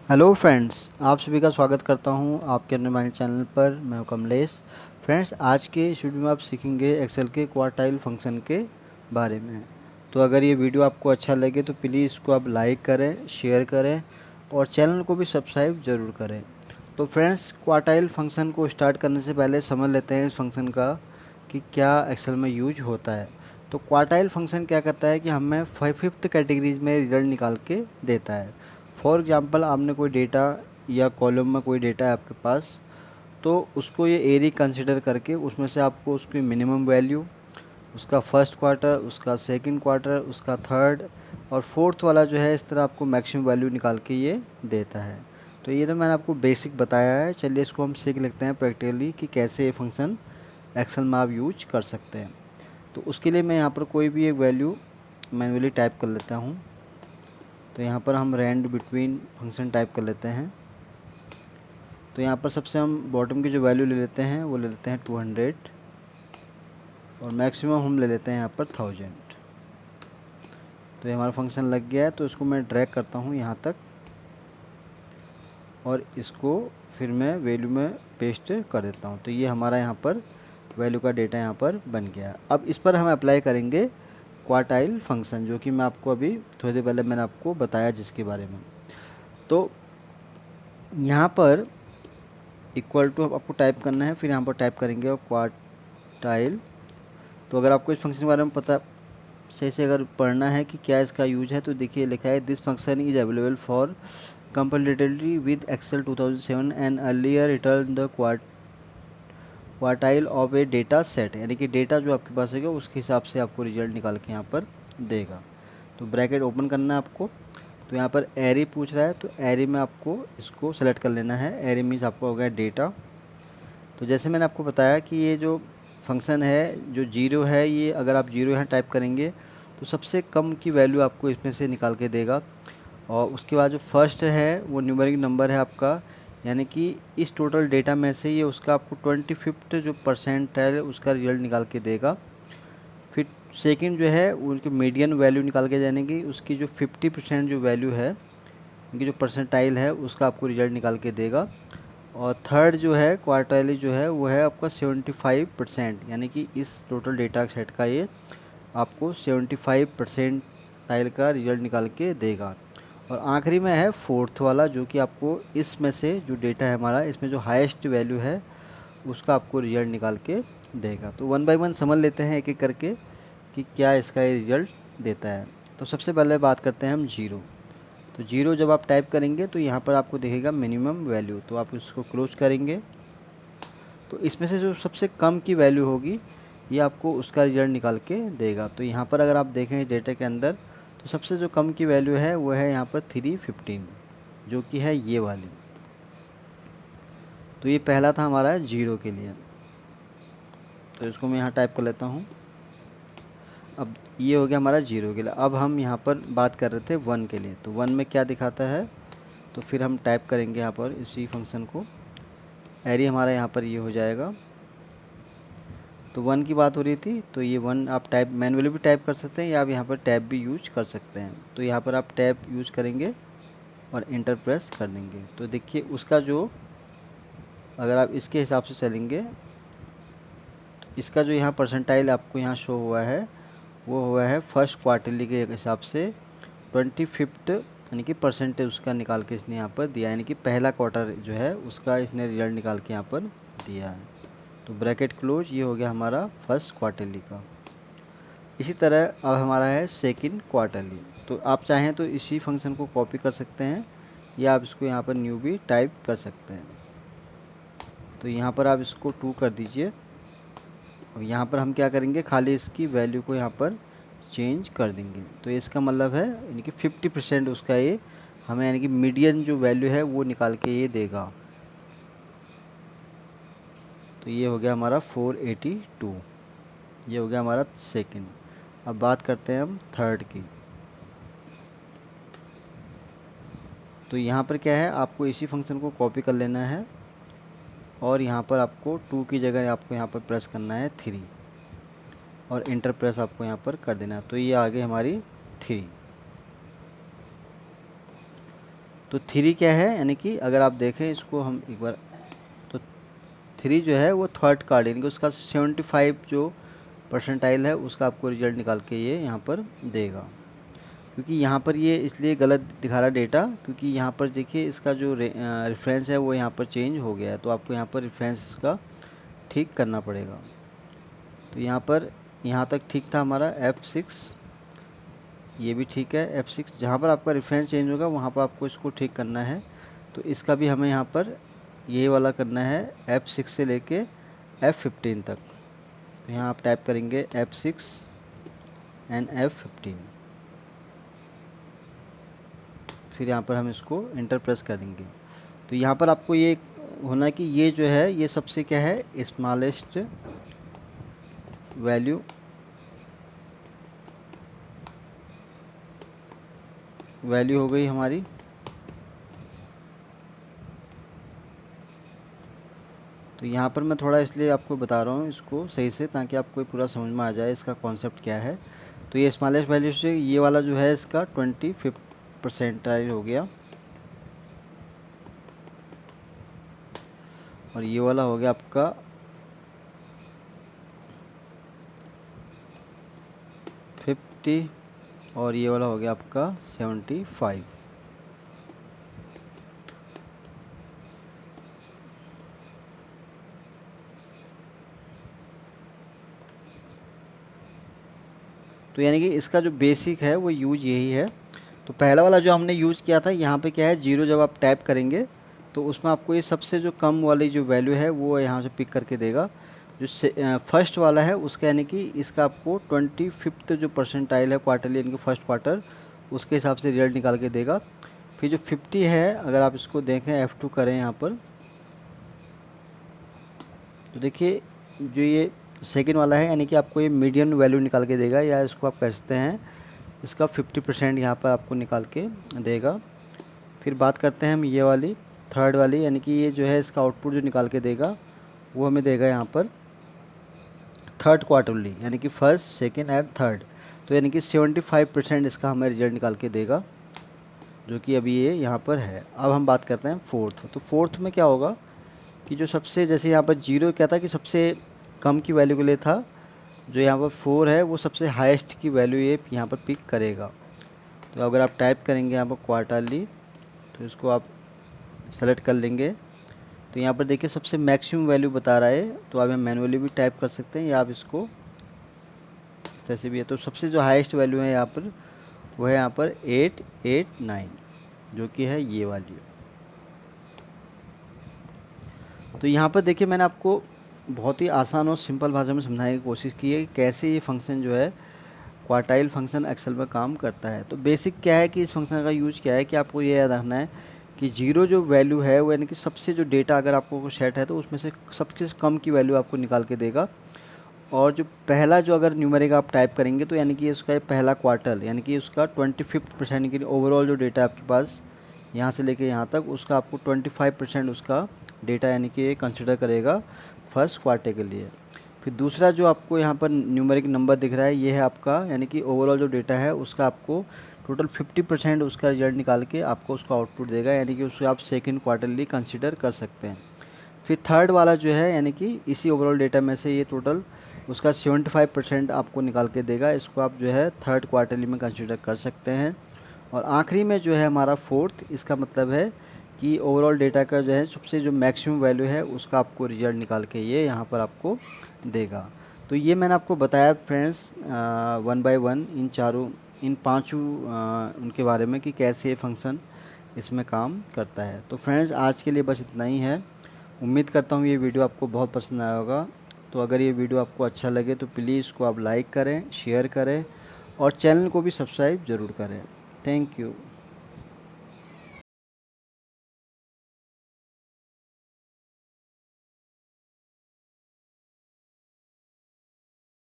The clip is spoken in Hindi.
हेलो फ्रेंड्स, आप सभी का स्वागत करता हूं आपके अपने हमारे चैनल पर। मैं हूं कमलेश। फ्रेंड्स, आज के इस वीडियो में आप सीखेंगे एक्सेल के क्वार्टाइल फंक्शन के बारे में। तो अगर ये वीडियो आपको अच्छा लगे तो प्लीज़ इसको आप लाइक करें, शेयर करें और चैनल को भी सब्सक्राइब ज़रूर करें। तो फ्रेंड्स, क्वार्टाइल फंक्शन को स्टार्ट करने से पहले समझ लेते हैं इस फंक्शन का कि क्या एक्सेल में यूज होता है। तो क्वार्टाइल फंक्शन क्या करता है कि हमें फिफ्थ कैटेगरीज में रिजल्ट निकाल के देता है। फॉर एग्ज़ाम्पल, आपने कोई डेटा या कॉलम में कोई डेटा है आपके पास, तो उसको ये एरी कंसिडर करके उसमें से आपको उसकी मिनिमम वैल्यू, उसका फर्स्ट क्वार्टर, उसका सेकंड क्वार्टर, उसका थर्ड और फोर्थ वाला जो है, इस तरह आपको मैक्सिमम वैल्यू निकाल के ये देता है। तो ये तो मैंने आपको बेसिक बताया है। चलिए इसको हम सीख लेते हैं प्रैक्टिकली कि कैसे ये फंक्शन एक्सेल में आप यूज कर सकते हैं। तो उसके लिए मैं यहाँ पर कोई भी एक वैल्यू मैन्युअली टाइप कर लेता हूँ। तो यहाँ पर हम रेंड बिटवीन फंक्शन टाइप कर लेते हैं। तो यहाँ पर सबसे हम बॉटम की जो वैल्यू ले लेते हैं वो ले लेते हैं 200 और मैक्सिमम हम ले लेते हैं यहाँ पर 1000। तो ये हमारा फंक्शन लग गया है। तो इसको मैं ड्रैग करता हूँ यहाँ तक और इसको फिर मैं वैल्यू में पेस्ट कर देता हूँ। तो ये हमारा यहाँ पर वैल्यू का डेटा यहाँ पर बन गया। अब इस पर हम अप्लाई करेंगे क्वार्टाइल फंक्शन, जो कि मैं आपको अभी थोड़ी देर पहले मैंने आपको बताया जिसके बारे में। तो यहाँ पर इक्वल टू आपको टाइप करना है, फिर यहाँ पर टाइप करेंगे और क्वार्टाइल। तो अगर आपको इस फंक्शन के बारे में पता सही से अगर पढ़ना है कि क्या इसका यूज है, तो देखिए लिखा है this function is available for compatibility with Excel 2007 and earlier return the quartile of a data set, यानी कि डेटा जो आपके पास है उसके हिसाब से आपको रिजल्ट निकाल के यहाँ पर देगा। तो ब्रैकेट ओपन करना है आपको। तो यहाँ पर एरी पूछ रहा है, तो एरी में आपको इसको सेलेक्ट कर लेना है। एरी मीन्स आपको हो गया डेटा। तो जैसे मैंने आपको बताया कि ये जो फंक्शन है जो जीरो है, ये अगर आप जीरो यहाँ टाइप करेंगे तो सबसे कम की वैल्यू आपको इसमें से निकाल के देगा। और उसके बाद जो फर्स्ट है वो न्यूमेरिक नंबर है आपका, यानी कि इस टोटल डेटा में से ये उसका आपको 25th जो परसेंट है उसका रिजल्ट निकाल के देगा। फिर सेकंड जो है उनकी मीडियन वैल्यू निकाल के जाने की, उसकी जो 50% जो वैल्यू है, उनकी जो परसेंटाइल है उसका आपको रिजल्ट निकाल के देगा। और थर्ड जो है क्वार्टरली जो है वो है आपका 75%, यानी कि इस टोटल डेटा सेट का ये आपको 75% टाइल का रिजल्ट निकाल के देगा। और आखिरी में है फोर्थ वाला, जो कि आपको इसमें से जो डेटा है हमारा, इसमें जो हाईएस्ट वैल्यू है उसका आपको रिजल्ट निकाल के देगा। तो वन बाय वन समझ लेते हैं एक एक करके कि क्या इसका ये रिजल्ट देता है। तो सबसे पहले बात करते हैं हम जीरो। तो जीरो जब आप टाइप करेंगे तो यहाँ पर आपको दिखेगा मिनिमम वैल्यू, तो आप इसको क्लोज करेंगे। तो इसमें से जो सबसे कम की वैल्यू होगी ये आपको उसका रिजल्ट निकाल के देगा। तो यहाँ पर अगर आप देखें इस डेटा के अंदर, तो सबसे जो कम की वैल्यू है वो है यहाँ पर 315, जो कि है ये वाली। तो ये पहला था हमारा जीरो के लिए। तो इसको मैं यहाँ टाइप कर लेता हूँ। अब ये हो गया हमारा जीरो के लिए। अब हम यहाँ पर बात कर रहे थे वन के लिए। तो वन में क्या दिखाता है, तो फिर हम टाइप करेंगे यहाँ पर इसी फंक्शन को। एरी हमारा यहाँ पर ये हो जाएगा। तो वन की बात हो रही थी, तो ये वन आप टाइप मैनुअली भी टाइप कर सकते हैं या आप यहाँ पर टैब भी यूज कर सकते हैं। तो यहाँ पर आप टैब यूज करेंगे और इंटर प्रेस कर देंगे। तो देखिए उसका जो, अगर आप इसके हिसाब से चलेंगे, तो इसका जो यहाँ परसेंटाइल आपको यहाँ शो हुआ है वो हुआ है फर्स्ट क्वार्टरली के हिसाब से 25th, यानी कि परसेंटेज उसका निकाल के इसने यहाँ पर दिया, यानी कि पहला क्वार्टर जो है उसका इसने रिजल्ट निकाल के यहाँ पर दिया है। तो ब्रैकेट क्लोज, ये हो गया हमारा फर्स्ट क्वार्टरली का। इसी तरह अब हमारा है सेकंड क्वार्टरली। तो आप चाहें तो इसी फंक्शन को कॉपी कर सकते हैं या आप इसको यहाँ पर न्यू भी टाइप कर सकते हैं। तो यहाँ पर आप इसको 2 कर दीजिए और यहाँ पर हम क्या करेंगे, खाली इसकी वैल्यू को यहाँ पर चेंज कर देंगे। तो इसका मतलब है यानी कि 50% उसका ये हमें, यानी कि मीडियन जो वैल्यू है वो निकाल के ये देगा। तो ये हो गया हमारा 482, ये हो गया हमारा सेकंड। अब बात करते हैं हम थर्ड की। तो यहाँ पर क्या है, आपको इसी फंक्शन को कॉपी कर लेना है और यहाँ पर आपको 2 की जगह आपको यहाँ पर प्रेस करना है 3 और इंटर प्रेस आपको यहाँ पर कर देना है। तो ये आ गई हमारी 3। तो 3 क्या है, यानी कि अगर आप देखें इसको हम एक बार, तो 3 जो है वो थर्ड कार्ड, यानी कि उसका 75 जो परसेंटाइल है उसका आपको रिजल्ट निकाल के ये यहाँ पर देगा। क्योंकि यहाँ पर ये इसलिए गलत दिखा रहा डेटा, क्योंकि यहाँ पर देखिए इसका जो रेफरेंस है वो यहाँ पर चेंज हो गया है, तो आपको यहाँ पर रेफरेंस इसका ठीक करना पड़ेगा। तो यहाँ पर यहाँ तक ठीक था हमारा F6, ये भी ठीक है F6। जहाँ पर आपका रेफरेंस चेंज होगा वहाँ पर आपको इसको ठीक करना है। तो इसका भी हमें यहाँ पर ये वाला करना है F6 से लेके F15 तक। तो यहाँ आप टाइप करेंगे F6 एंड F15, फिर यहाँ पर हम इसको इंटर प्रेस करेंगे। तो यहाँ पर आपको ये होना कि ये जो है ये सबसे क्या है, स्मॉलेस्ट वैल्यू हो गई हमारी। तो यहाँ पर मैं थोड़ा इसलिए आपको बता रहा हूँ इसको सही से, ताकि आपको पूरा समझ में आ जाए इसका कॉन्सेप्ट क्या है। तो ये स्मॉलेस्ट वैल्यू से ये वाला जो है इसका 25 परसेंटाइल हो गया, और ये वाला हो गया आपका 50, और ये वाला हो गया आपका 75। तो यानी कि इसका जो बेसिक है वो यूज यही है। तो पहला वाला जो हमने यूज़ किया था, यहाँ पे क्या है, 0 जब आप टाइप करेंगे तो उसमें आपको ये सबसे जो कम वाली जो वैल्यू है वो यहाँ से पिक करके देगा। जो फर्स्ट वाला है उसका यानी कि इसका आपको 25th जो परसेंटाइल है क्वार्टरली, यानी कि फर्स्ट क्वार्टर, उसके हिसाब से रिजल्ट निकाल के देगा। फिर जो 50 है, अगर आप इसको देखें F2 करें यहाँ पर, तो देखिए जो ये सेकेंड वाला है, यानी कि आपको ये मीडियन वैल्यू निकाल के देगा, या इसको आप कह सकते हैं इसका 50% यहाँ पर आपको निकाल के देगा। फिर बात करते हैं हम ये वाली थर्ड वाली, यानी कि ये जो है इसका आउटपुट जो निकाल के देगा वो हमें देगा यहाँ पर थर्ड क्वार्टरली, यानी कि फर्स्ट, सेकंड एंड थर्ड। तो यानी कि 75% इसका हमें रिजल्ट निकाल के देगा, जो कि अभी ये यहाँ पर है। अब हम बात करते हैं फोर्थ। तो फोर्थ में क्या होगा कि जो सबसे, जैसे यहाँ पर 0 क्या था कि सबसे कम की वैल्यू के लिए था, जो यहाँ पर 4 है वो सबसे हाईएस्ट की वैल्यू ये यहाँ पर पिक करेगा। तो अगर आप टाइप करेंगे यहाँ पर क्वार्टरली, तो इसको आप सेलेक्ट कर लेंगे, तो यहाँ पर देखिए सबसे मैक्सिमम वैल्यू बता रहा है। तो आप मैनुअली भी टाइप कर सकते हैं, या आप इसको इस तरह से भी है। तो सबसे जो हाईएस्ट वैल्यू है यहाँ पर वो है यहाँ पर 889, जो कि है ये वाली। तो यहाँ पर देखिए मैंने आपको बहुत ही आसान और सिंपल भाषा में समझाने की कोशिश की है कि कैसे ये फंक्शन जो है क्वार्टाइल फंक्शन एक्सेल में काम करता है। तो बेसिक क्या है कि इस फंक्शन का यूज़ क्या है कि आपको ये याद रखना है कि 0 जो वैल्यू है वो यानी कि सबसे जो डेटा अगर आपको सेट है तो उसमें से सबसे कम की वैल्यू आपको निकाल के देगा। और जो पहला जो अगर न्यूमेरिक आप टाइप करेंगे तो यानी कि उसका पहला क्वार्टर, यानी कि उसका 25% की ओवरऑल जो डेटा आपके पास यहाँ से लेके यहाँ तक, उसका आपको 25% उसका डेटा यानी कि कंसिडर करेगा फर्स्ट क्वार्टर के लिए। फिर दूसरा जो आपको यहाँ पर न्यूमेरिक नंबर दिख रहा है ये है आपका, यानी कि ओवरऑल जो डेटा है उसका आपको टोटल 50% उसका रिजल्ट निकाल के आपको उसका आउटपुट देगा, यानी कि उसको आप सेकंड क्वार्टरली कंसिडर कर सकते हैं। फिर थर्ड वाला जो है, यानी कि इसी ओवरऑल डेटा में से ये टोटल उसका 75% आपको निकाल के देगा, इसको आप जो है थर्ड क्वार्टरली में कंसिडर कर सकते हैं। और आखिरी में जो है हमारा फोर्थ, इसका मतलब है कि ओवरऑल डेटा का जो है सबसे जो मैक्सिमम वैल्यू है उसका आपको रिजल्ट निकाल के ये यहाँ पर आपको देगा। तो ये मैंने आपको बताया फ्रेंड्स 1 बाय 1 इन पाँचों उनके बारे में कि कैसे ये फंक्शन इसमें काम करता है। तो फ्रेंड्स आज के लिए बस इतना ही है। उम्मीद करता हूँ ये वीडियो आपको बहुत पसंद आया होगा। तो अगर ये वीडियो आपको अच्छा लगे तो प्लीज़ इसको आप लाइक करें, शेयर करें और चैनल को भी सब्सक्राइब ज़रूर करें। Thank you.